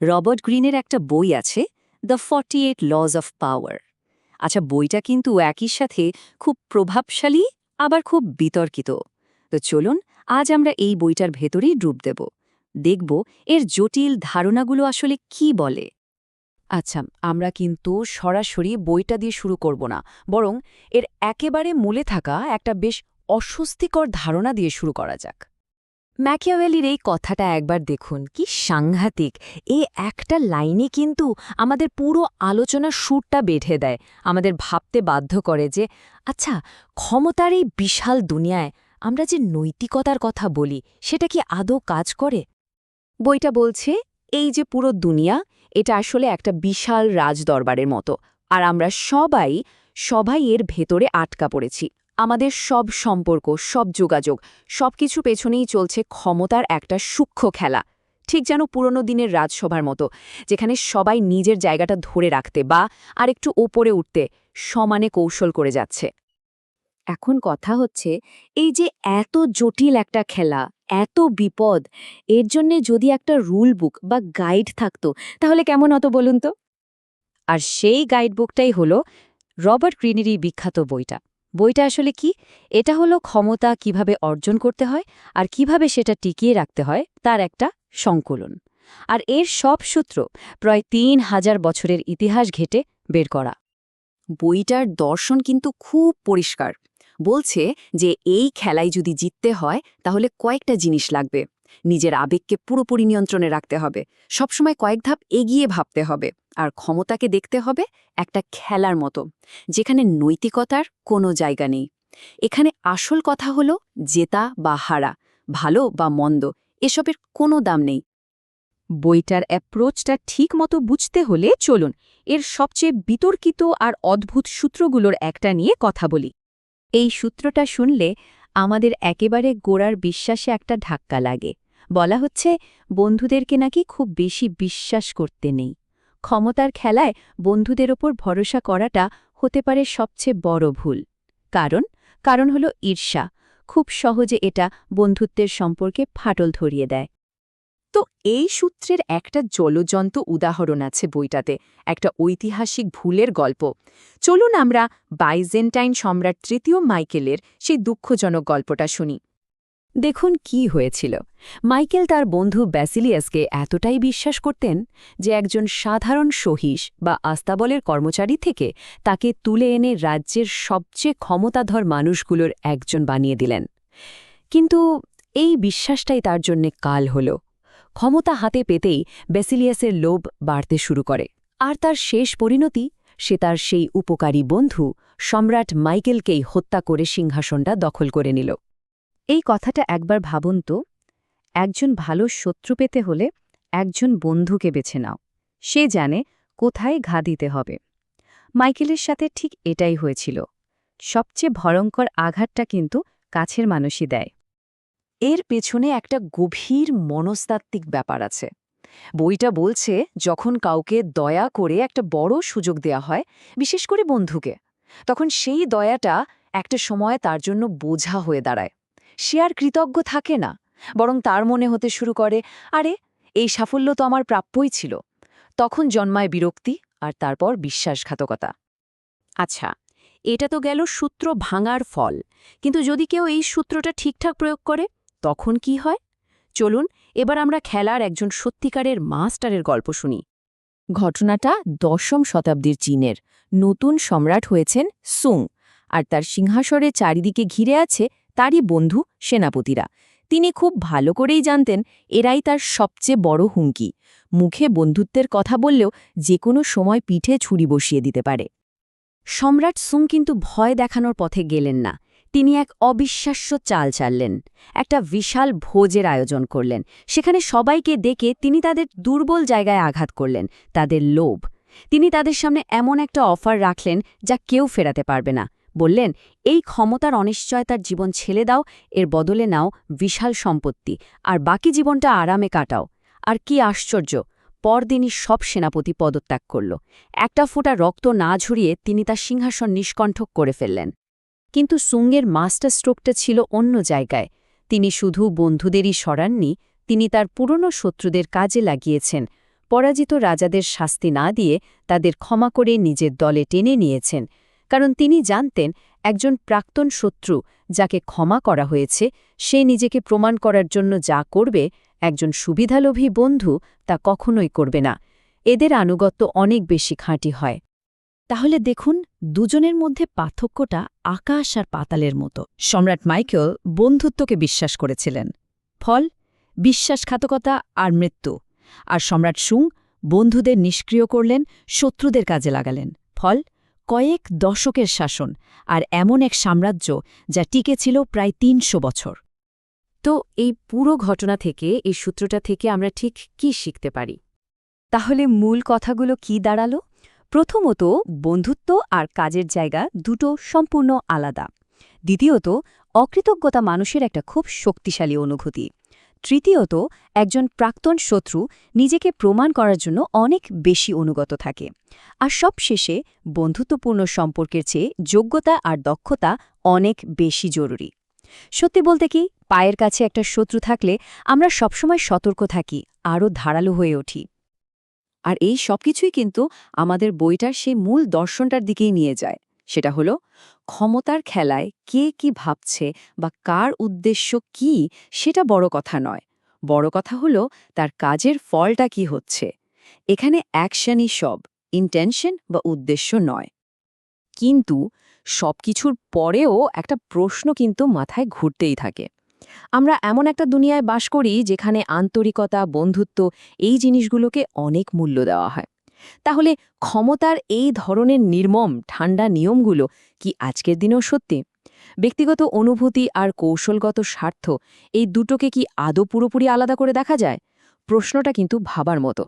Robert গ্রিনের একটা বই আছে, দ্য 48 লজ অফ পাওয়ার। আচ্ছা, বইটা কিন্তু একই সাথে খুব প্রভাবশালী আবার খুব বিতর্কিত। তো চলুন আজ আমরা এই বইটার ভেতরেই ডুব দেব, দেখব এর জটিল ধারণাগুলো আসলে কি বলে। আচ্ছা, আমরা কিন্তু সরাসরি বইটা দিয়ে শুরু করব না, বরং এর একেবারে মূলে থাকা একটা বেশ অস্বস্তিকর ধারণা দিয়ে শুরু করা যাক। ম্যাকিয়াভেলির এই কথাটা একবার দেখুন, কি সাংঘাতিক। এ একটা লাইনে কিন্তু আমাদের পুরো আলোচনার সুরটা বেঁধে দেয়, আমাদের ভাবতে বাধ্য করে যে আচ্ছা, ক্ষমতার এই বিশাল দুনিয়ায় আমরা যে নৈতিকতার কথা বলি সেটা কি আদৌ কাজ করে। বইটা বলছে এই যে পুরো দুনিয়া, এটা আসলে একটা বিশাল রাজদরবারের মতো, আর আমরা সবাই সবাই এর ভেতরে আটকা পড়েছি। আমাদের সব সম্পর্ক, সব যোগাযোগ, সবকিছু পেছনেই চলছে ক্ষমতার একটা সূক্ষ্ম খেলা, ঠিক যেন পুরনো দিনের রাজসভার মতো, যেখানে সবাই নিজের জায়গাটা ধরে রাখতে বা আরেকটু ওপরে উঠতে সমানে কৌশল করে যাচ্ছে। এখন কথা হচ্ছে, এই যে এত জটিল একটা খেলা, এত বিপদ, এর জন্যে যদি একটা রুল বুক বা গাইড থাকতো তাহলে কেমন হতো বলুন তো। আর সেই গাইড বুকটাই হলো রবার্ট গ্রিনের এই বিখ্যাত বইটা। বইটা আসলে কি? এটা হলো ক্ষমতা কিভাবে অর্জন করতে হয় আর কিভাবে সেটা টিকিয়ে রাখতে হয় তার একটা সংকলন। আর এর সব সূত্র প্রায় ৩,০০০ বছরের ইতিহাস ঘেঁটে বের করা। বইটার দর্শন কিন্তু খুব পরিষ্কার। বলছে যে এই খেলায় যদি জিততে হয় তাহলে কয়েকটা জিনিস লাগবে। নিজের আবেগকে পুরোপুরি নিয়ন্ত্রণে রাখতে হবে, সবসময় কয়েক ধাপ এগিয়ে ভাবতে হবে, আর ক্ষমতাকে দেখতে হবে একটা খেলার মতো, যেখানে নৈতিকতার কোনো জায়গা নেই। এখানে আসল কথা হলো জেতা বা হারা, ভালো বা মন্দ, এসবের কোনো দাম নেই। বইটার অ্যাপ্রোচটা ঠিক মতো বুঝতে হলে চলুন এর সবচেয়ে বিতর্কিত আর অদ্ভুত সূত্রগুলোর একটা নিয়ে কথা বলি। এই সূত্রটা শুনলে আমাদের একেবারে গোড়ার বিশ্বাসে একটা ধাক্কা লাগে। বলা হচ্ছে বন্ধুদেরকে নাকি খুব বেশি বিশ্বাস করতে নেই। ক্ষমতার খেলায় বন্ধুদের ওপর ভরসা করাটা হতে পারে সবচেয়ে বড় ভুল। কারণ হলো ঈর্ষা। খুব সহজে এটা বন্ধুত্বের সম্পর্কে ফাটল ধরিয়ে দেয়। তো এই সূত্রের একটা জ্বলজ্বন্ত উদাহরণ আছে বইটাতে, একটা ঐতিহাসিক ভুলের গল্প। চলুন আমরা বাইজেন্টাইন সম্রাট তৃতীয় মাইকেলের সেই দুঃখজনক গল্পটা শুনি। দেখুন কি হয়েছিল। মাইকেল তার বন্ধু ব্যাসিলিয়াসকে এতটাই বিশ্বাস করতেন যে একজন সাধারণ সহিস বা আস্তাবলের কর্মচারী থেকে তাকে তুলে এনে রাজ্যের সবচেয়ে ক্ষমতাধর মানুষগুলোর একজন বানিয়ে দিলেন। কিন্তু এই বিশ্বাসটাই তার জন্যে কাল হল। ক্ষমতা হাতে পেতেই ব্যাসিলিয়াসের লোভ বাড়তে শুরু করে, আর তার শেষ পরিণতি, সে তার সেই উপকারী বন্ধু সম্রাট মাইকেলকেই হত্যা করে সিংহাসনটা দখল করে নিল। এই কথাটা একবার ভাবুন তো, একজন ভালো শত্রু পেতে হলে একজন বন্ধুকে বেছে নাও। সে জানে কোথায় ঘা দিতে হবে। মাইকেলের সাথে ঠিক এটাই হয়েছিল। সবচেয়ে ভয়ঙ্কর আঘাতটা কিন্তু কাছের মানুষই দেয়। এর পেছনে একটা গভীর মনস্তাত্ত্বিক ব্যাপার আছে। বইটা বলছে যখন কাউকে দয়া করে একটা বড় সুযোগ দেয়া হয়, বিশেষ করে বন্ধুকে, তখন সেই দয়াটা একটা সময় তার জন্য বোঝা হয়ে দাঁড়ায়। সে আর কৃতজ্ঞ থাকে না, বরং তার মনে হতে শুরু করে, আরে এই সাফল্য তো আমার প্রাপ্যই ছিল। তখন জন্মায় বিরক্তি, আর তারপর বিশ্বাসঘাতকতা। আচ্ছা, এটা তো গেল সূত্র ভাঙার ফল। কিন্তু যদি কেউ এই সূত্রটা ঠিকঠাক প্রয়োগ করে, তখন কি হয়? চলুন এবার আমরা খেলার একজন সত্যিকারের মাস্টারের গল্প শুনি। ঘটনাটা ১০ম শতাব্দীর চীনের। নতুন সম্রাট হয়েছেন সুং, আর তার সিংহাসনের চারিদিকে ঘিরে আছে তারই বন্ধু সেনাপতিরা। তিনি খুব ভালো করেই জানতেন এরাই তার সবচেয়ে বড় হুমকি। মুখে বন্ধুত্বের কথা বললেও যে কোনো সময় পিঠে ছুরি বসিয়ে দিতে পারে। সম্রাট সুং কিন্তু ভয় দেখানোর পথে গেলেন না। তিনি এক অবিশ্বাস্য চাল চাললেন। একটা বিশাল ভোজের আয়োজন করলেন। সেখানে সবাইকে ডেকে তিনি তাদের দুর্বল জায়গায় আঘাত করলেন, তাদের লোভ। তিনি তাদের সামনে এমন একটা অফার রাখলেন যা কেউ ফেরাতে পারবে না। বললেন, এই ক্ষমতার অনিশ্চয়তার জীবন ছেড়ে দাও, এর বদলে নাও বিশাল সম্পত্তি, আর বাকি জীবনটা আরামে কাটাও। আর কি আশ্চর্য, পরদিনই সব সেনাপতি পদত্যাগ করল। একটা ফোঁটা রক্ত না ঝরিয়ে তিনি তার সিংহাসন নিষ্কণ্ঠক করে ফেললেন। কিন্তু সুংয়ের মাস্টার স্ট্রোকটা ছিল অন্য জায়গায়। তিনি শুধু বন্ধুদেরই সরাননি, তিনি তার পুরনো শত্রুদের কাজে লাগিয়েছেন। পরাজিত রাজাদের শাস্তি না দিয়ে তাদের ক্ষমা করে নিজের দলে টেনে নিয়েছেন, কারণ তিনি জানতেন একজন প্রাক্তন শত্রু যাকে ক্ষমা করা হয়েছে সে নিজেকে প্রমাণ করার জন্য যা করবে একজন সুবিধালোভী বন্ধু তা কখনোই করবে না। এদের আনুগত্য অনেক বেশি খাঁটি হয়। তাহলে দেখুন, দুজনের মধ্যে পার্থক্যটা আকাশ আর পাতালের মতো। সম্রাট মাইকেল বন্ধুত্বকে বিশ্বাস করেছিলেন, ফল বিশ্বাসঘাতকতা আর মৃত্যু। আর সম্রাট সুং বন্ধুদের নিষ্ক্রিয় করলেন, শত্রুদের কাজে লাগালেন, ফল কয়েক দশকের শাসন আর এমন এক সাম্রাজ্য যা টিকেছিল প্রায় ৩০০ বছর। তো এই পুরো ঘটনা থেকে, এই সূত্রটা থেকে আমরা ঠিক কি শিখতে পারি? তাহলে মূল কথাগুলো কি দাঁড়ালো? প্রথমত, বন্ধুত্ব আর কাজের জায়গা দুটো সম্পূর্ণ আলাদা। দ্বিতীয়ত, অকৃতজ্ঞতা মানুষের একটা খুব শক্তিশালী অনুভূতি। তৃতীয়ত, একজন প্রাক্তন শত্রু নিজেকে প্রমাণ করার জন্য অনেক বেশি অনুগত থাকে। আর সবশেষে, বন্ধুত্বপূর্ণ সম্পর্কের চেয়ে যোগ্যতা আর দক্ষতা অনেক বেশি জরুরি। সত্যি বলতে কি, পায়ের কাছে একটা শত্রু থাকলে আমরা সবসময় সতর্ক থাকি, আরও ধারালো হয়ে উঠি। আর এই সবকিছুই কিন্তু আমাদের বইটার সেই মূল দর্শনটার দিকেই নিয়ে যায়। সেটা হলো, ক্ষমতার খেলায় কে কি ভাবছে বা কার উদ্দেশ্য কি সেটা বড় কথা নয়। বড় কথা হলো তার কাজের ফলটা কি হচ্ছে। এখানে অ্যাকশনই সব, ইন্টেনশন বা উদ্দেশ্য নয়। কিন্তু সবকিছুর পরেও একটা প্রশ্ন কিন্তু মাথায় ঘুরতেই থাকে। আমরা এমন একটা দুনিয়ায় বাস করি যেখানে আন্তরিকতা, বন্ধুত্ব এই জিনিসগুলোকে অনেক মূল্য দেওয়া হয়। তাহলে ক্ষমতার এই ধরনের নির্মম ঠান্ডা নিয়মগুলো কি আজকের দিনেও সত্যি? ব্যক্তিগত অনুভূতি আর কৌশলগত স্বার্থ এই দুটোকে কি আদৌ পুরোপুরি আলাদা করে দেখা যায়? প্রশ্নটা কিন্তু ভাবার মতো।